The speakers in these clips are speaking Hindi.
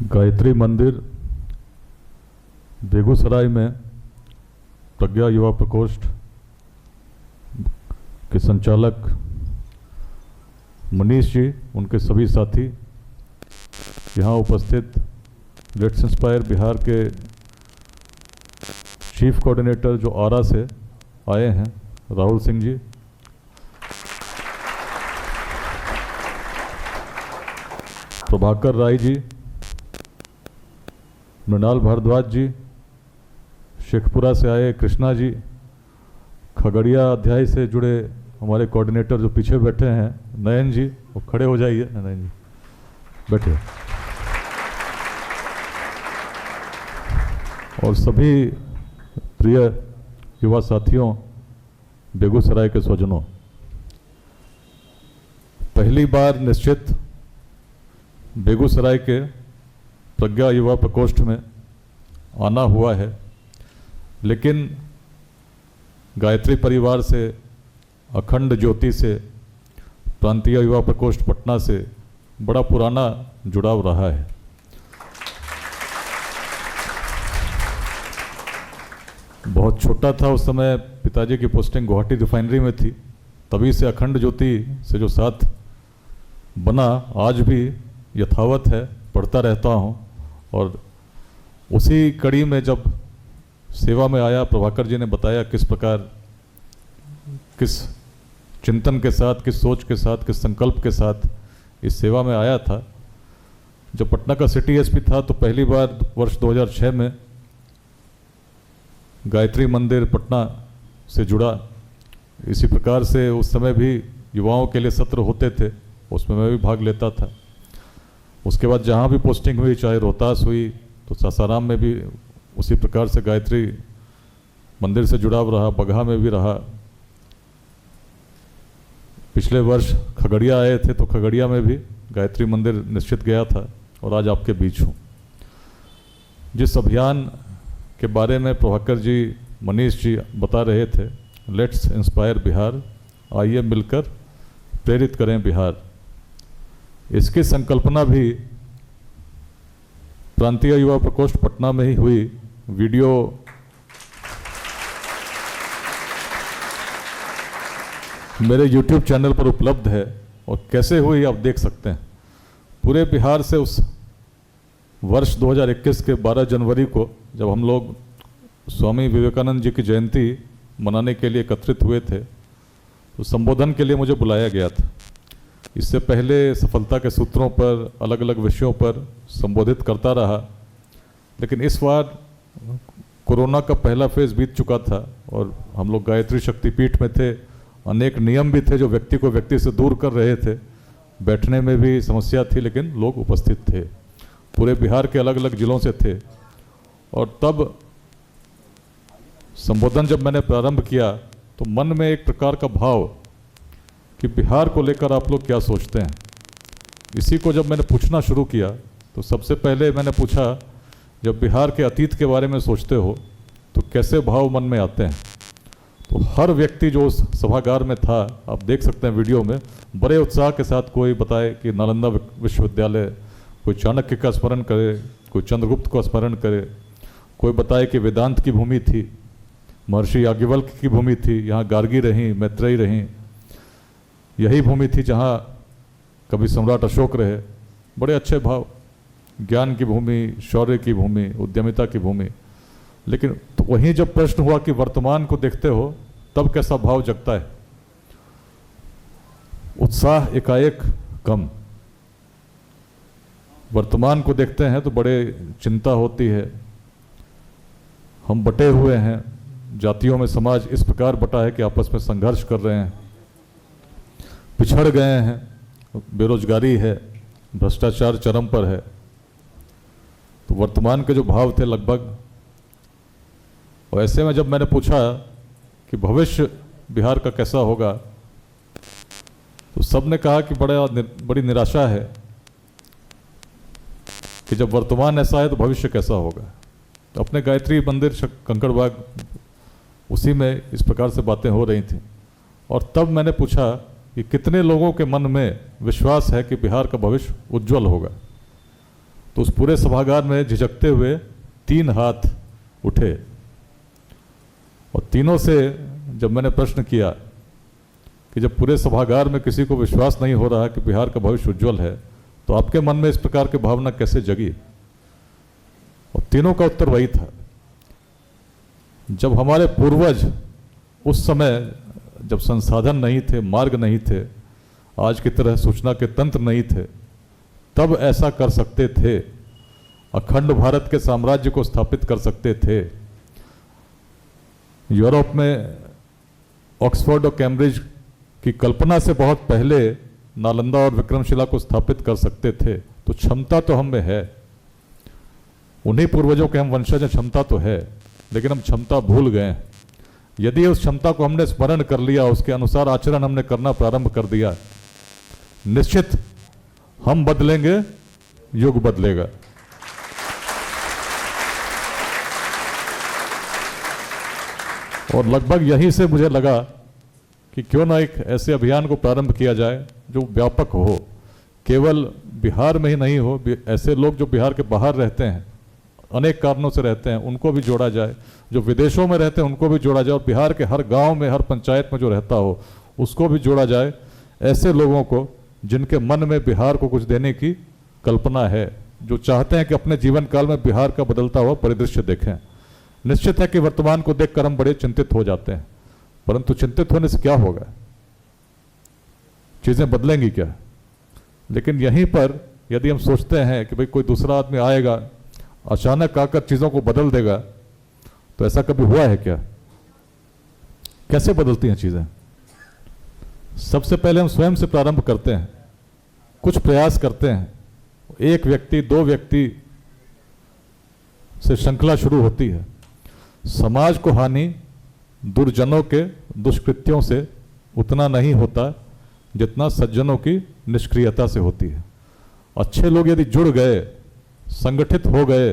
गायत्री मंदिर बेगूसराय में प्रज्ञा युवा प्रकोष्ठ के संचालक मनीष जी, उनके सभी साथी, यहाँ उपस्थित लेट्स इंस्पायर बिहार के चीफ कोऑर्डिनेटर जो आरा से आए हैं राहुल सिंह जी, प्रभाकर राय जी, मृणाल भारद्वाज जी, शेखपुरा से आए कृष्णा जी, खगड़िया अध्याय से जुड़े हमारे कोऑर्डिनेटर जो पीछे बैठे हैं नयन जी, वो खड़े हो जाइए नयन जी, बैठे, और सभी प्रिय युवा साथियों, बेगूसराय के स्वजनों, पहली बार निश्चित बेगूसराय के प्रज्ञा युवा प्रकोष्ठ में आना हुआ है, लेकिन गायत्री परिवार से, अखंड ज्योति से, प्रांतीय युवा प्रकोष्ठ पटना से बड़ा पुराना जुड़ाव रहा है। बहुत छोटा था उस समय, पिताजी की पोस्टिंग गुवाहाटी रिफाइनरी में थी, तभी से अखंड ज्योति से जो साथ बना आज भी यथावत है, पढ़ता रहता हूँ। और उसी कड़ी में जब सेवा में आया, प्रभाकर जी ने बताया किस प्रकार, किस चिंतन के साथ, किस सोच के साथ, किस संकल्प के साथ इस सेवा में आया था। जब पटना का सिटी एसपी था तो पहली बार वर्ष 2006 में गायत्री मंदिर पटना से जुड़ा। इसी प्रकार से उस समय भी युवाओं के लिए सत्र होते थे, उसमें मैं भी भाग लेता था। उसके बाद जहाँ भी पोस्टिंग हुई, चाहे रोहतास हुई तो सासाराम में भी उसी प्रकार से गायत्री मंदिर से जुड़ाव रहा, बगहा में भी रहा। पिछले वर्ष खगड़िया आए थे तो खगड़िया में भी गायत्री मंदिर निश्चित गया था और आज आपके बीच हूँ। जिस अभियान के बारे में प्रभाकर जी, मनीष जी बता रहे थे, लेट्स इंस्पायर बिहार, आइए मिलकर प्रेरित करें बिहार, इसकी संकल्पना भी प्रांतीय युवा प्रकोष्ठ पटना में ही हुई। वीडियो मेरे YouTube चैनल पर उपलब्ध है और कैसे हुई आप देख सकते हैं। पूरे बिहार से उस वर्ष 2021 के 12 जनवरी को जब हम लोग स्वामी विवेकानंद जी की जयंती मनाने के लिए एकत्रित हुए थे, तो संबोधन के लिए मुझे बुलाया गया था। इससे पहले सफलता के सूत्रों पर, अलग अलग विषयों पर संबोधित करता रहा, लेकिन इस बार कोरोना का पहला फेज बीत चुका था और हम लोग गायत्री शक्तिपीठ में थे। अनेक नियम भी थे जो व्यक्ति को व्यक्ति से दूर कर रहे थे, बैठने में भी समस्या थी, लेकिन लोग उपस्थित थे, पूरे बिहार के अलग अलग जिलों से थे। और तब संबोधन जब मैंने प्रारंभ किया तो मन में एक प्रकार का भाव कि बिहार को लेकर आप लोग क्या सोचते हैं। इसी को जब मैंने पूछना शुरू किया तो सबसे पहले मैंने पूछा, जब बिहार के अतीत के बारे में सोचते हो तो कैसे भाव मन में आते हैं। तो हर व्यक्ति जो उस सभागार में था, आप देख सकते हैं वीडियो में, बड़े उत्साह के साथ कोई बताए कि नालंदा विश्वविद्यालय, कोई चाणक्य का स्मरण करे, कोई चंद्रगुप्त का स्मरण करे, कोई बताए कि वेदांत की भूमि थी, महर्षि याज्ञवल्क्य की भूमि थी, यहाँ गार्गी रहीं, मैत्रेयी रहीं, यही भूमि थी जहाँ कभी सम्राट अशोक रहे। बड़े अच्छे भाव, ज्ञान की भूमि, शौर्य की भूमि, उद्यमिता की भूमि। लेकिन तो वहीं जब प्रश्न हुआ कि वर्तमान को देखते हो तब कैसा भाव जगता है, उत्साह एकाएक कम। वर्तमान को देखते हैं तो बड़े चिंता होती है। हम बटे हुए हैं, जातियों में समाज इस प्रकार बटा है कि आपस में संघर्ष कर रहे हैं, पिछड़ गए हैं, बेरोजगारी है, भ्रष्टाचार चरम पर है। तो वर्तमान के जो भाव थे लगभग, और ऐसे में जब मैंने पूछा कि भविष्य बिहार का कैसा होगा, तो सबने कहा कि बड़ी निराशा है कि जब वर्तमान ऐसा है तो भविष्य कैसा होगा। तो अपने गायत्री मंदिर कंकड़बाग, उसी में इस प्रकार से बातें हो रही थी। और तब मैंने पूछा कि कितने लोगों के मन में विश्वास है कि बिहार का भविष्य उज्जवल होगा। तो उस पूरे सभागार में झिझकते हुए 3 हाथ उठे और तीनों से जब मैंने प्रश्न किया कि जब पूरे सभागार में किसी को विश्वास नहीं हो रहा कि बिहार का भविष्य उज्जवल है, तो आपके मन में इस प्रकार की भावना कैसे जगी? और तीनों का उत्तर वही था, जब हमारे पूर्वज उस समय जब संसाधन नहीं थे, मार्ग नहीं थे, आज की तरह सूचना के तंत्र नहीं थे, तब ऐसा कर सकते थे, अखंड भारत के साम्राज्य को स्थापित कर सकते थे। यूरोप में ऑक्सफोर्ड और कैम्ब्रिज की कल्पना से बहुत पहले नालंदा और विक्रमशिला को स्थापित कर सकते थे। तो क्षमता तो हम में है, उन्हीं पूर्वजों के हम वंशज हैं, क्षमता तो है, लेकिन हम क्षमता भूल गए। यदि उस क्षमता को हमने स्मरण कर लिया, उसके अनुसार आचरण हमने करना प्रारंभ कर दिया, निश्चित हम बदलेंगे, युग बदलेगा। और लगभग यहीं से मुझे लगा कि क्यों ना एक ऐसे अभियान को प्रारंभ किया जाए जो व्यापक हो, केवल बिहार में ही नहीं हो, ऐसे लोग जो बिहार के बाहर रहते हैं, अनेक कारणों से रहते हैं, उनको भी जोड़ा जाए, जो विदेशों में रहते हैं उनको भी जोड़ा जाए, और बिहार के हर गांव में, हर पंचायत में जो रहता हो उसको भी जोड़ा जाए। ऐसे लोगों को जिनके मन में बिहार को कुछ देने की कल्पना है, जो चाहते हैं कि अपने जीवन काल में बिहार का बदलता हुआ परिदृश्य देखें। निश्चित है कि वर्तमान को देखकर हम बड़े चिंतित हो जाते हैं, परंतु चिंतित होने से क्या होगा? चीजें बदलेंगी क्या? लेकिन यहीं पर यदि हम सोचते हैं कि भाई कोई दूसरा आदमी आएगा, अचानक आकर चीजों को बदल देगा, तो ऐसा कभी हुआ है क्या? कैसे बदलती हैं चीजें? सबसे पहले हम स्वयं से प्रारंभ करते हैं, कुछ प्रयास करते हैं। एक व्यक्ति, 2 व्यक्ति से श्रृंखला शुरू होती है। समाज को हानि दुर्जनों के दुष्कृत्यों से उतना नहीं होता जितना सज्जनों की निष्क्रियता से होती है। अच्छे लोग यदि जुड़ गए, संगठित हो गए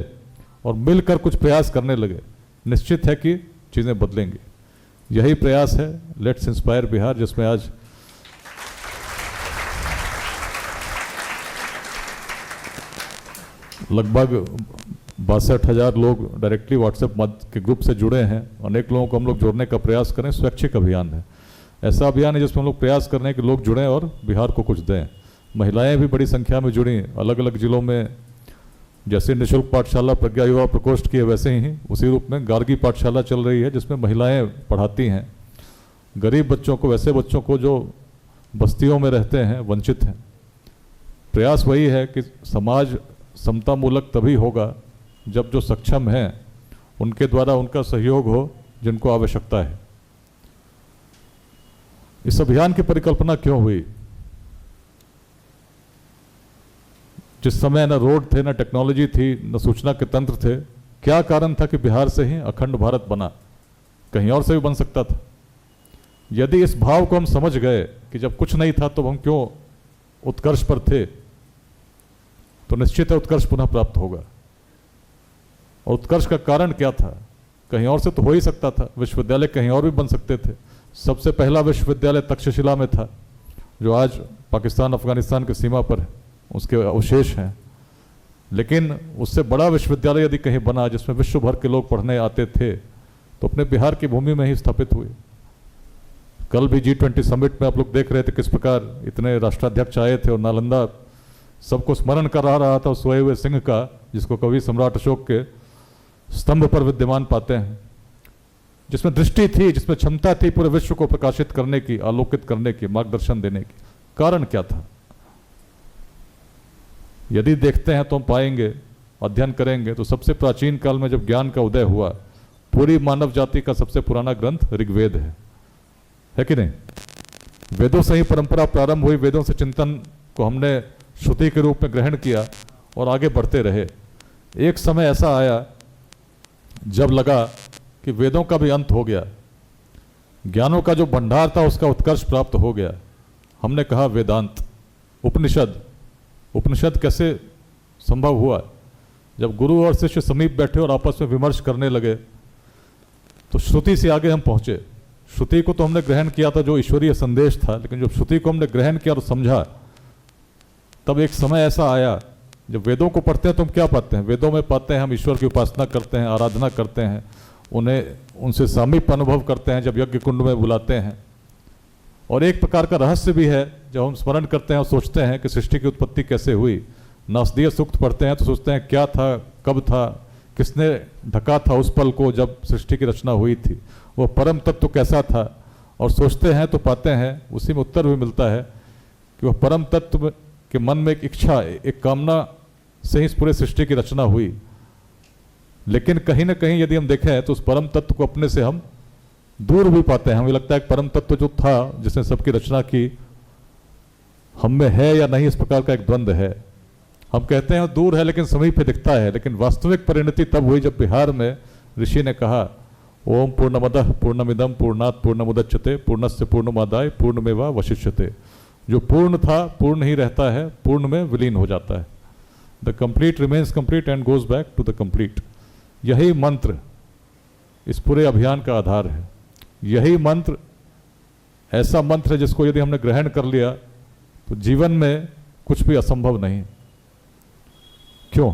और मिलकर कुछ प्रयास करने लगे, निश्चित है कि चीज़ें बदलेंगी। यही प्रयास है लेट्स इंस्पायर बिहार, जिसमें आज लगभग 62,000 लोग डायरेक्टली व्हाट्सएप के ग्रुप से जुड़े हैं। अनेक लोगों को हम लोग जोड़ने का प्रयास करें। स्वैच्छिक अभियान है, ऐसा अभियान है जिसमें हम लोग प्रयास कर रहे हैं कि लोग जुड़ें और बिहार को कुछ दें। महिलाएं भी बड़ी संख्या में जुड़ी, अलग अलग जिलों में। जैसे निःशुल्क पाठशाला प्रज्ञा युवा प्रकोष्ठ की है, वैसे ही उसी रूप में गार्गी पाठशाला चल रही है, जिसमें महिलाएं पढ़ाती हैं गरीब बच्चों को, वैसे बच्चों को जो बस्तियों में रहते हैं, वंचित हैं। प्रयास वही है कि समाज समतामूलक तभी होगा जब जो सक्षम हैं उनके द्वारा उनका सहयोग हो जिनको आवश्यकता है। इस अभियान की परिकल्पना क्यों हुई? जिस समय न रोड थे, न टेक्नोलॉजी थी, न सूचना के तंत्र थे, क्या कारण था कि बिहार से ही अखंड भारत बना? कहीं और से भी बन सकता था। यदि इस भाव को हम समझ गए कि जब कुछ नहीं था तो हम क्यों उत्कर्ष पर थे, तो निश्चित है उत्कर्ष पुनः प्राप्त होगा। और उत्कर्ष का कारण क्या था? कहीं और से तो हो ही सकता था, विश्वविद्यालय कहीं और भी बन सकते थे। सबसे पहला विश्वविद्यालय तक्षशिला में था, जो आज पाकिस्तान अफगानिस्तान की सीमा पर है, उसके अवशेष हैं। लेकिन उससे बड़ा विश्वविद्यालय यदि कहीं बना जिसमें विश्व भर के लोग पढ़ने आते थे, तो अपने बिहार की भूमि में ही स्थापित हुए। कल भी G20 समिट में आप लोग देख रहे थे किस प्रकार इतने राष्ट्राध्यक्ष आए थे, और नालंदा सबको स्मरण करा रहा था सोए हुए सिंह का, जिसको कवि सम्राट अशोक के स्तंभ पर विद्यमान पाते हैं, जिसमें दृष्टि थी, जिसमें क्षमता थी पूरे विश्व को प्रकाशित करने की, आलोकित करने की, मार्गदर्शन देने की। कारण क्या था? यदि देखते हैं तो हम पाएंगे, अध्ययन करेंगे, तो सबसे प्राचीन काल में जब ज्ञान का उदय हुआ, पूरी मानव जाति का सबसे पुराना ग्रंथ ऋग्वेद है कि नहीं? वेदों से ही परंपरा प्रारंभ हुई, वेदों से चिंतन को हमने श्रुति के रूप में ग्रहण किया और आगे बढ़ते रहे। एक समय ऐसा आया जब लगा कि वेदों का भी अंत हो गया, ज्ञानों का जो भंडार था उसका उत्कर्ष प्राप्त हो गया। हमने कहा वेदांत, उपनिषद कैसे संभव हुआ? जब गुरु और शिष्य समीप बैठे और आपस में विमर्श करने लगे, तो श्रुति से आगे हम पहुंचे। श्रुति को तो हमने ग्रहण किया था जो ईश्वरीय संदेश था, लेकिन जब श्रुति को हमने ग्रहण किया और समझा, तब एक समय ऐसा आया जब वेदों को पढ़ते हैं तो हम क्या पाते हैं? वेदों में पाते हैं हम ईश्वर की उपासना करते हैं, आराधना करते हैं, उन्हें उनसे सामीप्य अनुभव करते हैं जब यज्ञ कुंड में बुलाते हैं। और एक प्रकार का रहस्य भी है, जब हम स्मरण करते हैं और सोचते हैं कि सृष्टि की उत्पत्ति कैसे हुई, नासदीय सूक्त पढ़ते हैं तो सोचते हैं क्या था, कब था, किसने ढका था उस पल को जब सृष्टि की रचना हुई थी, वो परम तत्व कैसा था। और सोचते हैं तो पाते हैं, उसी में उत्तर भी मिलता है कि वह परम तत्व के मन में एक इच्छा, एक कामना से ही इस पूरे सृष्टि की रचना हुई। लेकिन कहीं ना कहीं यदि हम देखें तो उस परम तत्व को अपने से हम दूर भी पाते हैं। हमें लगता है कि परम तत्व जो था जिसने सबकी रचना की, हम में है या नहीं, इस प्रकार का एक द्वंद्व है। हम कहते हैं दूर है लेकिन समीप पे दिखता है, लेकिन वास्तविक परिणति तब हुई जब बिहार में ऋषि ने कहा ओम पूर्णमदः पूर्णमिदं पूर्णात् पूर्णमुदच्यते पूर्णस्य पूर्णमादाय पूर्णमेवावशिष्यते। जो पूर्ण था पूर्ण ही रहता है, पूर्ण में विलीन हो जाता है। The complete remains complete and goes back to the complete. यही मंत्र इस पूरे अभियान का आधार है। यही मंत्र ऐसा मंत्र है जिसको यदि हमने ग्रहण कर लिया तो जीवन में कुछ भी असंभव नहीं। क्यों?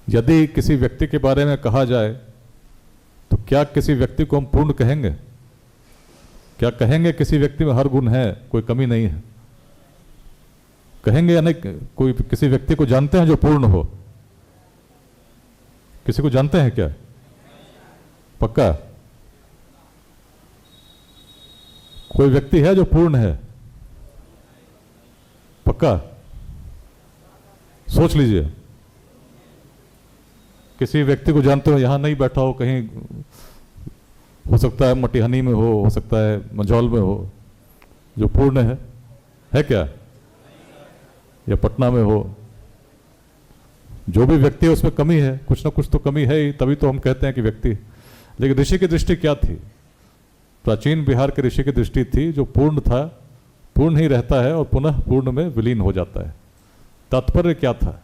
यदि किसी व्यक्ति के बारे में कहा जाए तो क्या किसी व्यक्ति को हम पूर्ण कहेंगे? क्या कहेंगे किसी व्यक्ति में हर गुण है, कोई कमी नहीं है? कहेंगे या नहीं? कोई किसी व्यक्ति को जानते हैं जो पूर्ण हो? किसी को जानते हैं क्या? पक्का? कोई व्यक्ति है जो पूर्ण है? पक्का? सोच लीजिए। किसी व्यक्ति को जानते हो, यहां नहीं बैठा हो, कहीं हो सकता है मटिहानी में हो सकता है मंझौल में हो, जो पूर्ण है क्या? या पटना में हो? जो भी व्यक्ति है उसमें कमी है, कुछ ना कुछ तो कमी है ही, तभी तो हम कहते हैं कि व्यक्ति। लेकिन ऋषि की दृष्टि क्या थी? प्राचीन बिहार के ऋषि की दृष्टि थी जो पूर्ण था पूर्ण ही रहता है और पुनः पूर्ण में विलीन हो जाता है। तात्पर्य क्या था?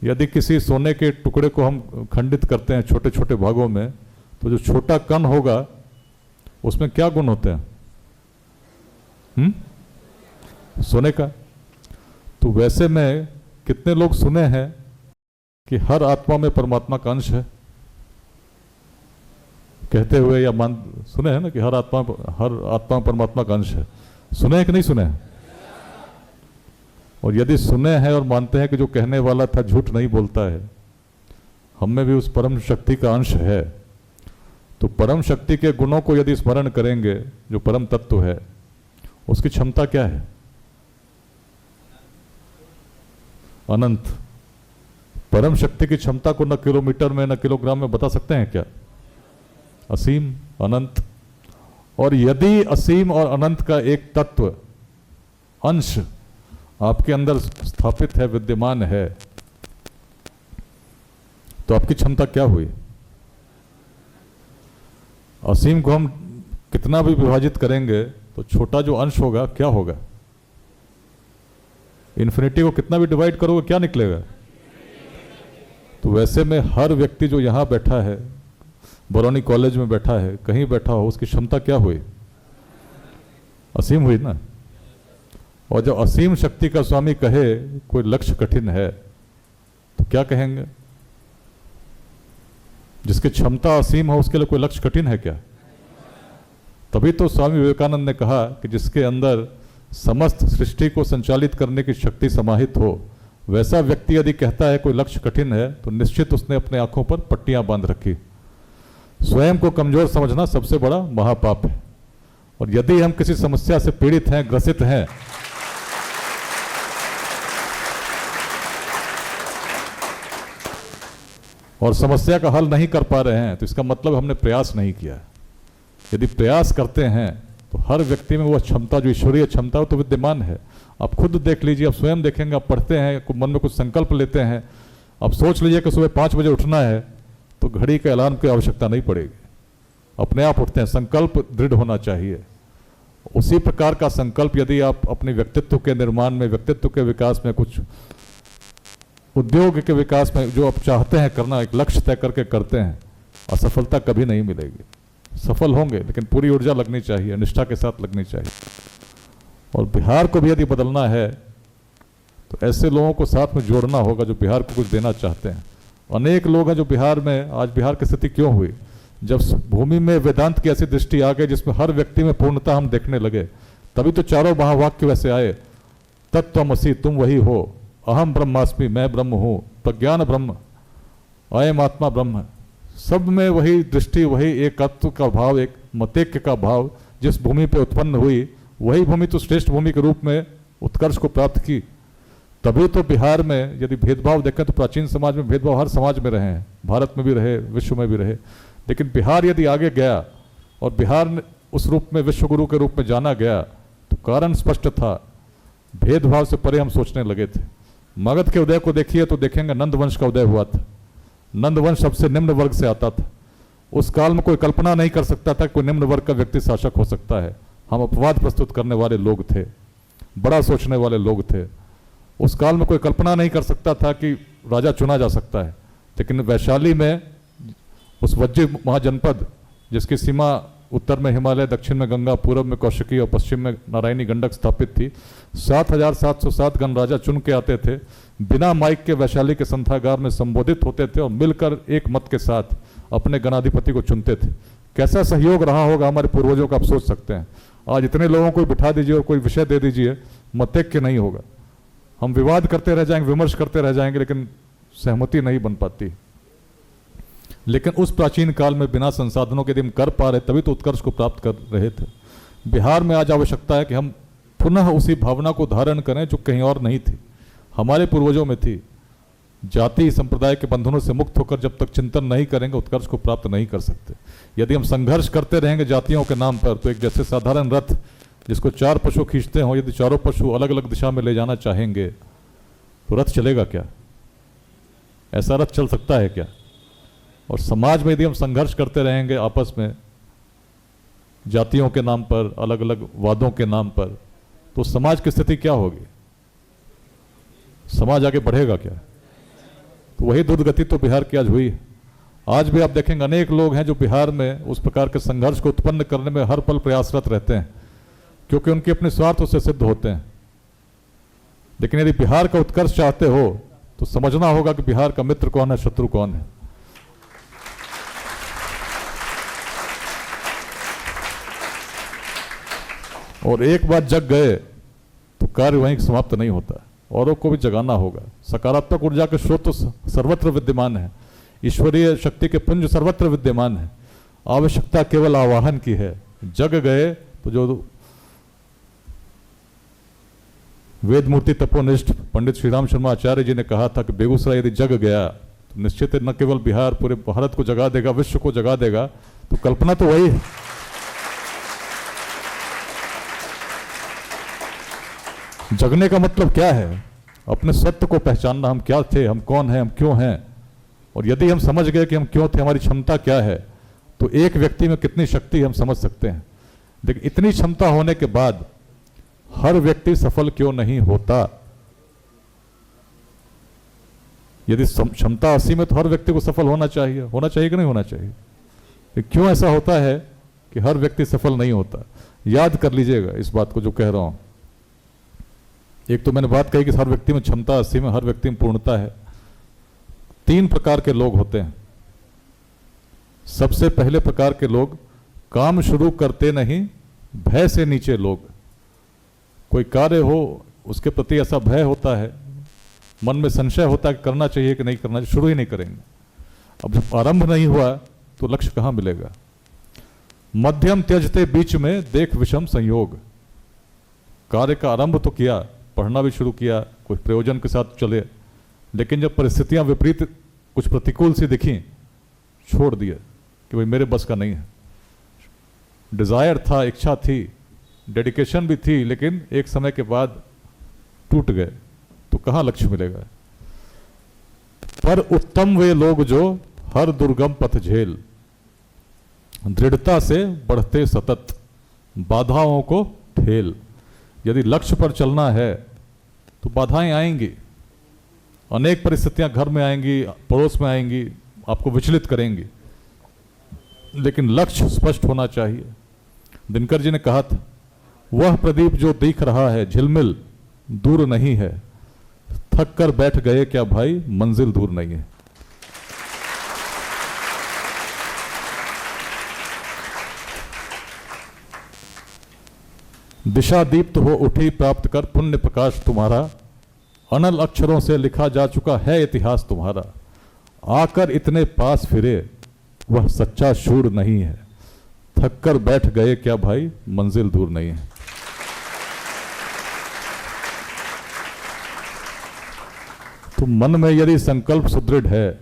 यदि किसी सोने के टुकड़े को हम खंडित करते हैं छोटे छोटे भागों में, तो जो छोटा कण होगा उसमें क्या गुण होते हैं? सोने का। तो वैसे में कितने लोग सुने हैं कि हर आत्मा में परमात्मा का अंश है? कहते हुए या मान सुने हैं ना कि हर आत्मा में परमात्मा का अंश है। सुने हैं कि नहीं सुने हैं? और यदि सुने हैं और मानते हैं कि जो कहने वाला था झूठ नहीं बोलता है, हम में भी उस परम शक्ति का अंश है, तो परम शक्ति के गुणों को यदि स्मरण करेंगे, जो परम तत्व है उसकी क्षमता क्या है? अनंत। परम शक्ति की क्षमता को न किलोमीटर में न किलोग्राम में बता सकते हैं क्या? असीम, अनंत। और यदि असीम और अनंत का एक तत्व, अंश आपके अंदर स्थापित है, विद्यमान है, तो आपकी क्षमता क्या हुई? असीम को हम कितना भी विभाजित करेंगे तो छोटा जो अंश होगा क्या होगा? इन्फिनिटी को कितना भी डिवाइड करोगे क्या निकलेगा? तो वैसे में हर व्यक्ति जो यहां बैठा है, बरौनी कॉलेज में बैठा है, कहीं बैठा हो, उसकी क्षमता क्या हुई? असीम हुई ना। और जब असीम शक्ति का स्वामी कहे कोई लक्ष्य कठिन है तो क्या कहेंगे? जिसकी क्षमता असीम हो उसके लिए कोई लक्ष्य कठिन है क्या? तभी तो स्वामी विवेकानंद ने कहा कि जिसके अंदर समस्त सृष्टि को संचालित करने की शक्ति समाहित हो, वैसा व्यक्ति यदि कहता है कोई लक्ष्य कठिन है तो निश्चित उसने अपने आंखों पर पट्टियां बांध रखी। स्वयं को कमजोर समझना सबसे बड़ा महापाप है। और यदि हम किसी समस्या से पीड़ित हैं, ग्रसित हैं, और समस्या का हल नहीं कर पा रहे हैं, तो इसका मतलब हमने प्रयास नहीं किया। यदि प्रयास करते हैं तो हर व्यक्ति में वह क्षमता, जो ईश्वरीय क्षमता, तो विद्यमान है। आप खुद देख लीजिए, आप स्वयं देखेंगे, आप पढ़ते हैं, मन में कुछ संकल्प लेते हैं, आप सोच लीजिए कि सुबह 5 बजे उठना है तो घड़ी के अलार्म की आवश्यकता नहीं पड़ेगी, अपने आप उठते हैं। संकल्प दृढ़ होना चाहिए। उसी प्रकार का संकल्प यदि आप अपने व्यक्तित्व के निर्माण में, व्यक्तित्व के विकास में, कुछ उद्योग के विकास में जो आप चाहते हैं करना, एक लक्ष्य तय करके करते हैं, असफलता कभी नहीं मिलेगी। सफल होंगे लेकिन पूरी ऊर्जा लगनी चाहिए, निष्ठा के साथ लगनी चाहिए। और बिहार को भी यदि बदलना है तो ऐसे लोगों को साथ में जोड़ना होगा जो बिहार को कुछ देना चाहते हैं। अनेक लोग हैं जो बिहार में, आज बिहार की स्थिति क्यों हुई, जब भूमि में वेदांत की ऐसी दृष्टि आ गई जिसमें हर व्यक्ति में पूर्णता हम देखने लगे, तभी तो चारों महावाक्य वैसे आए, तत्त्वमसि तुम वही हो, अहम ब्रह्मास्मि मैं ब्रह्म हूँ, प्रज्ञान ब्रह्म, अयम आत्मा ब्रह्म। सब में वही दृष्टि, वही एकत्व का भाव, एक मतैक्य का भाव जिस भूमि पे उत्पन्न हुई, वही भूमि तो श्रेष्ठ भूमि के रूप में उत्कर्ष को प्राप्त की। तभी तो बिहार में यदि भेदभाव देखें तो प्राचीन समाज में भेदभाव हर समाज में रहे हैं, भारत में भी रहे, विश्व में भी रहे, लेकिन बिहार यदि आगे गया और बिहार उस रूप में विश्वगुरु के रूप में जाना गया तो कारण स्पष्ट था, भेदभाव से परे हम सोचने लगे थे। मगध के उदय को देखिए तो देखेंगे नंद वंश का उदय हुआ था। नंद वंश सबसे निम्न वर्ग से आता था। उस काल में कोई कल्पना नहीं कर सकता था कोई निम्न वर्ग का व्यक्ति शासक हो सकता है। हम अपवाद प्रस्तुत करने वाले लोग थे, बड़ा सोचने वाले लोग थे। उस काल में कोई कल्पना नहीं कर सकता था कि राजा चुना जा सकता है। लेकिन वैशाली में उस वज्र महाजनपद जिसकी सीमा उत्तर में हिमालय, दक्षिण में गंगा, पूर्व में कौशिकी और पश्चिम में नारायणी गंडक स्थापित थी, 7,707 गणराजा चुन के आते थे, बिना माइक के वैशाली के संथागार में संबोधित होते थे और मिलकर एक मत के साथ अपने गणाधिपति को चुनते थे। कैसा सहयोग रहा होगा हमारे पूर्वजों का, आप सोच सकते हैं। आज इतने लोगों को बिठा दीजिए और कोई विषय दे दीजिए, मतैक्य नहीं होगा। हम विवाद करते रह जाएंगे, विमर्श करते रह जाएंगे, लेकिन सहमति नहीं बन पाती। लेकिन उस प्राचीन काल में बिना संसाधनों के यदि हम कर पा रहे तभी तो उत्कर्ष को प्राप्त कर रहे थे। बिहार में आज आवश्यकता है कि हम पुनः उसी भावना को धारण करें जो कहीं और नहीं थी, हमारे पूर्वजों में थी। जाति संप्रदाय के बंधनों से मुक्त होकर जब तक चिंतन नहीं करेंगे उत्कर्ष को प्राप्त नहीं कर सकते। यदि हम संघर्ष करते रहेंगे जातियों के नाम पर तो एक जैसे साधारण रथ जिसको 4 पशु खींचते हों, यदि चारों पशु अलग अलग दिशा में ले जाना चाहेंगे तो रथ चलेगा क्या? ऐसा रथ चल सकता है क्या? और समाज में यदि हम संघर्ष करते रहेंगे आपस में जातियों के नाम पर, अलग अलग वादों के नाम पर, तो समाज की स्थिति क्या होगी? समाज आगे बढ़ेगा क्या? तो वही दुर्गति तो बिहार की आज हुई है। आज भी आप देखेंगे अनेक लोग हैं जो बिहार में उस प्रकार के संघर्ष को उत्पन्न करने में हर पल प्रयासरत रहते हैं, क्योंकि उनके अपने स्वार्थ उससे सिद्ध होते हैं। लेकिन यदि बिहार का उत्कर्ष चाहते हो तो समझना होगा कि बिहार का मित्र कौन है, शत्रु कौन है। और एक बार जग गए तो कार्य वहीं समाप्त नहीं होता, औरों को भी जगाना होगा। सकारात्मक ऊर्जा के स्रोत तो सर्वत्र विद्यमान है, ईश्वरीय शक्ति के पुंज सर्वत्र विद्यमान है, आवश्यकता केवल आवाहन की है। जग गए तो जो वेदमूर्ति तपोनिष्ठ पंडित श्री राम शर्मा आचार्य जी ने कहा था कि बेगूसराय यदि जग गया तो निश्चित न केवल बिहार, पूरे भारत को जगा देगा, विश्व को जगा देगा। तो कल्पना तो वही है। जगने का मतलब क्या है? अपने सत्य को पहचानना, हम क्या थे, हम कौन हैं, हम क्यों हैं। और यदि हम समझ गए कि हम क्यों थे, हमारी क्षमता क्या है, तो एक व्यक्ति में कितनी शक्ति हम समझ सकते हैं। लेकिन इतनी क्षमता होने के बाद हर व्यक्ति सफल क्यों नहीं होता? यदि क्षमता असीम है तो हर व्यक्ति को सफल होना चाहिए कि नहीं होना चाहिए? क्यों ऐसा होता है कि हर व्यक्ति सफल नहीं होता? याद कर लीजिएगा इस बात को जो कह रहा हूं। एक तो मैंने बात कही कि हर व्यक्ति में क्षमता असीम है, हर व्यक्ति में पूर्णता है। 3 प्रकार के लोग होते हैं। सबसे पहले प्रकार के लोग काम शुरू करते नहीं, भय से नीचे लोग। कोई कार्य हो उसके प्रति ऐसा भय होता है, मन में संशय होता है कि करना चाहिए कि नहीं करना चाहिए, शुरू ही नहीं करेंगे। अब जब आरंभ नहीं हुआ तो लक्ष्य कहां मिलेगा? मध्यम त्यजते बीच में देख विषम संयोग। कार्य का आरंभ तो किया, पढ़ना भी शुरू किया, कुछ प्रयोजन के साथ चले, लेकिन जब परिस्थितियां विपरीत, कुछ प्रतिकूल सी दिखी, छोड़ दिया कि भाई मेरे बस का नहीं है। डिजायर था, इच्छा थी, डेडिकेशन भी थी, लेकिन एक समय के बाद टूट गए तो कहां लक्ष्य मिलेगा? पर उत्तम वे लोग जो हर दुर्गम पथ झेल, दृढ़ता से बढ़ते सतत, बाधाओं को ठेल। यदि लक्ष्य पर चलना है तो बाधाएं आएंगी, अनेक परिस्थितियां घर में आएंगी, पड़ोस में आएंगी, आपको विचलित करेंगी, लेकिन लक्ष्य स्पष्ट होना चाहिए। दिनकर जी ने कहा था, वह प्रदीप जो दिख रहा है झिलमिल दूर नहीं है, थक कर बैठ गए क्या भाई, मंजिल दूर नहीं है। दिशा दीप्त हो उठी प्राप्त कर पुण्य प्रकाश तुम्हारा, अनल अक्षरों से लिखा जा चुका है इतिहास तुम्हारा। आकर इतने पास फिरे वह सच्चा शूर नहीं है, थक कर बैठ गए क्या भाई, मंजिल दूर नहीं है। तो मन में यदि संकल्प सुदृढ़ है,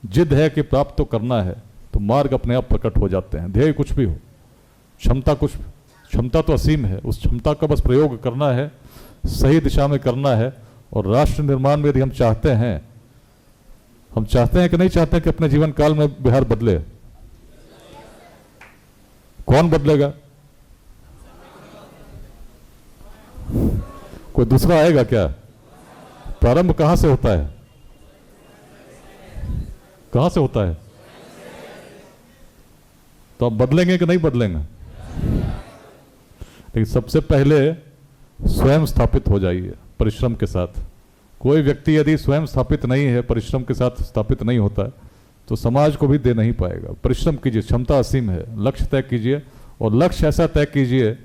जिद है कि प्राप्त तो करना है, तो मार्ग अपने आप प्रकट हो जाते हैं। ध्येय कुछ भी हो, क्षमता तो असीम है, उस क्षमता का बस प्रयोग करना है, सही दिशा में करना है। और राष्ट्र निर्माण में यदि हम चाहते हैं कि नहीं चाहते हैं कि अपने जीवन काल में बिहार बदले? कौन बदलेगा? कोई दूसरा आएगा क्या? प्रारंभ कहां से होता है? कहां से होता है? तो आप बदलेंगे कि नहीं बदलेंगे? लेकिन सबसे पहले स्वयं स्थापित हो जाइए परिश्रम के साथ। कोई व्यक्ति यदि स्वयं स्थापित नहीं है, परिश्रम के साथ स्थापित नहीं होता है, तो समाज को भी दे नहीं पाएगा। परिश्रम कीजिए, क्षमता असीम है, लक्ष्य तय कीजिए और लक्ष्य ऐसा तय कीजिए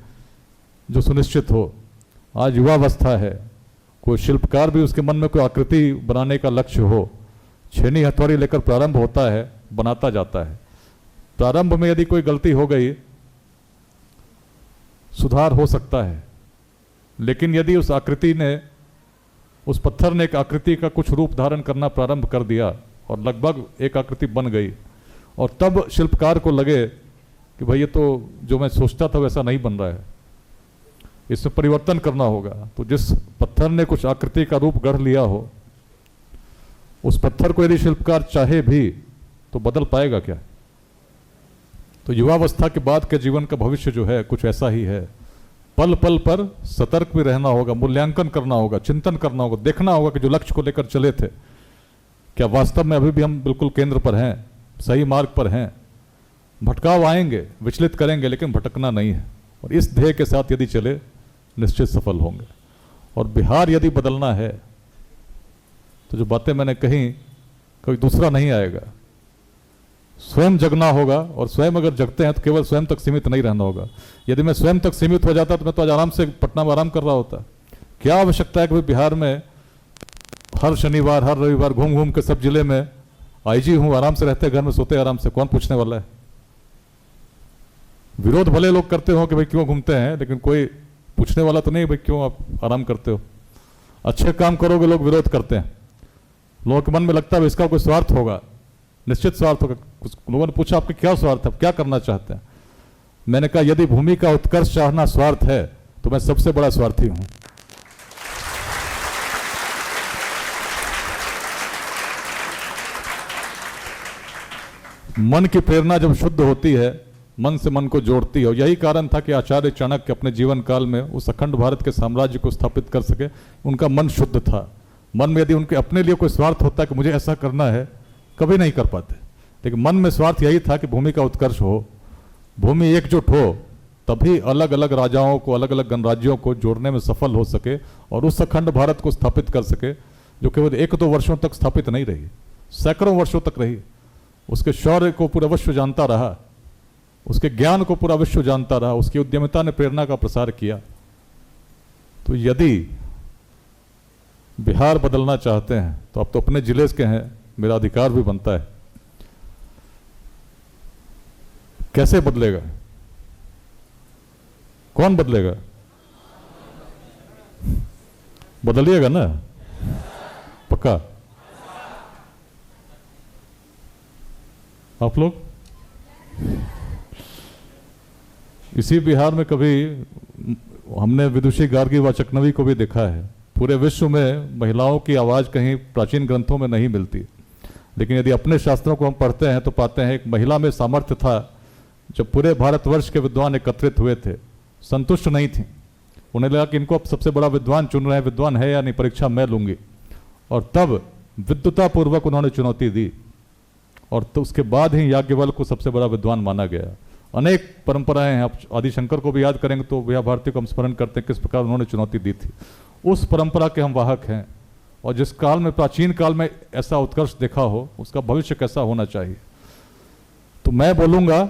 जो सुनिश्चित हो। आज युवावस्था है, कोई शिल्पकार भी उसके मन में कोई आकृति बनाने का लक्ष्य हो, छेनी हथौड़ी लेकर प्रारंभ होता है, बनाता जाता है। प्रारंभ में यदि कोई गलती हो गई, सुधार हो सकता है, लेकिन यदि उस पत्थर ने एक आकृति का कुछ रूप धारण करना प्रारंभ कर दिया और लगभग एक आकृति बन गई, और तब शिल्पकार को लगे कि भाई ये तो जो मैं सोचता था वैसा नहीं बन रहा है, इसमें परिवर्तन करना होगा, तो जिस पत्थर ने कुछ आकृति का रूप गढ़ लिया हो, उस पत्थर को यदि शिल्पकार चाहे भी तो बदल पाएगा क्या? तो युवावस्था के बाद के जीवन का भविष्य जो है कुछ ऐसा ही है। पल पल पर सतर्क भी रहना होगा, मूल्यांकन करना होगा, चिंतन करना होगा, देखना होगा कि जो लक्ष्य को लेकर चले थे क्या वास्तव में अभी भी हम बिल्कुल केंद्र पर हैं, सही मार्ग पर हैं। भटकाव आएंगे, विचलित करेंगे, लेकिन भटकना नहीं है। और इस ध्येय के साथ यदि चले निश्चित सफल होंगे। और बिहार यदि बदलना है तो जो बातें मैंने कही, कोई दूसरा नहीं आएगा, स्वयं जगना होगा। और स्वयं अगर जगते हैं तो केवल स्वयं तक सीमित नहीं रहना होगा। यदि मैं स्वयं तक सीमित हो जाता तो मैं तो आज आराम से पटना में आराम कर रहा होता। क्या आवश्यकता है कि बिहार में हर शनिवार हर रविवार घूम घूम के सब जिले में आईजी हूं, आराम से रहते, घर में सोते आराम से, कौन पूछने वाला है? विरोध भले लोग करते हो कि भाई क्यों घूमते हैं, लेकिन कोई पूछने वाला तो नहीं भाई क्यों आप आराम करते हो। अच्छे काम करोगे लोग विरोध करते हैं, लोगों के मन में लगता है इसका कोई स्वार्थ होगा, निश्चित स्वार्थ होगा। कुछ लोगों ने पूछा आपके क्या स्वार्थ है, क्या करना चाहते हैं? मैंने कहा यदि भूमि का उत्कर्ष चाहना स्वार्थ है तो मैं सबसे बड़ा स्वार्थी हूं। मन की प्रेरणा जब शुद्ध होती है, मन से मन को जोड़ती है। और यही कारण था कि आचार्य चाणक्य अपने जीवन काल में उस अखंड भारत के साम्राज्य को स्थापित कर सके। उनका मन शुद्ध था। मन में यदि उनके अपने लिए कोई स्वार्थ होता कि मुझे ऐसा करना है, कभी नहीं कर पाते। लेकिन मन में स्वार्थ यही था कि भूमि का उत्कर्ष हो, भूमि एकजुट हो, तभी अलग अलग राजाओं को, अलग अलग गणराज्यों को जोड़ने में सफल हो सके और उस अखंड भारत को स्थापित कर सके, जो केवल 1-2 वर्षों तक स्थापित नहीं रही, सैकड़ों वर्षों तक रही। उसके शौर्य को पूरा विश्व जानता रहा, उसके ज्ञान को पूरा विश्व जानता रहा, उसकी उद्यमिता ने प्रेरणा का प्रसार किया। तो यदि बिहार बदलना चाहते हैं तो आप तो अपने जिले के हैं, मेरा अधिकार भी बनता है। कैसे बदलेगा? कौन बदलेगा? बदलिएगा ना, पक्का आप लोग? इसी बिहार में कभी हमने विदुषी गार्गी व चकनवी को भी देखा है। पूरे विश्व में महिलाओं की आवाज़ कहीं प्राचीन ग्रंथों में नहीं मिलती, लेकिन यदि अपने शास्त्रों को हम पढ़ते हैं तो पाते हैं एक महिला में सामर्थ्य था। जब पूरे भारतवर्ष के विद्वान एकत्रित हुए थे, संतुष्ट नहीं थी, उन्हें लगा कि इनको अब सबसे बड़ा विद्वान चुन रहे हैं, विद्वान है या नहीं, परीक्षा मैं लूंगी। और तब विद्वतापूर्वक उन्होंने चुनौती दी, और तो उसके बाद ही याज्ञवल्क्य को सबसे बड़ा विद्वान माना गया। अनेक परंपराएं हैं, आप आदिशंकर को भी याद करेंगे तो विद्या भारती को हम स्मरण करते हैं किस प्रकार उन्होंने चुनौती दी थी। उस परंपरा के हम वाहक हैं और जिस काल में, प्राचीन काल में ऐसा उत्कर्ष देखा हो, उसका भविष्य कैसा होना चाहिए। तो मैं बोलूँगा,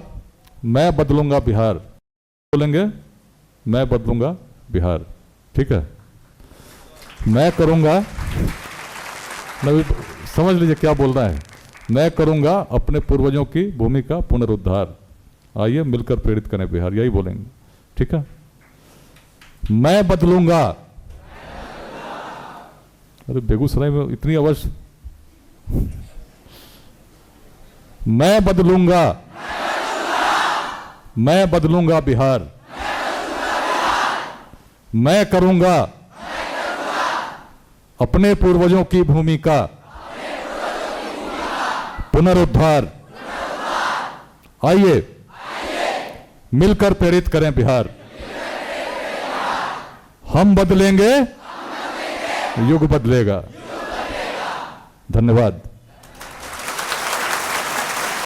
मैं बदलूंगा बिहार। बोलेंगे, मैं बदलूंगा बिहार। ठीक है, मैं करूँगा, समझ लीजिए क्या बोल रहा है। मैं करूँगा अपने पूर्वजों की भूमि का पुनरुद्धार। आइए मिलकर प्रेरित करें बिहार, यही बोलेंगे। ठीक है, मैं बदलूंगा। अरे बेगूसराय में इतनी आवाज। मैं बदलूंगा, मैं बदलूंगा बिहार। मैं करूंगा अपने पूर्वजों की भूमि का पुनरुद्धार। आइए मिलकर प्रेरित करें बिहार। हम बदलेंगे, युग बदलेगा। धन्यवाद।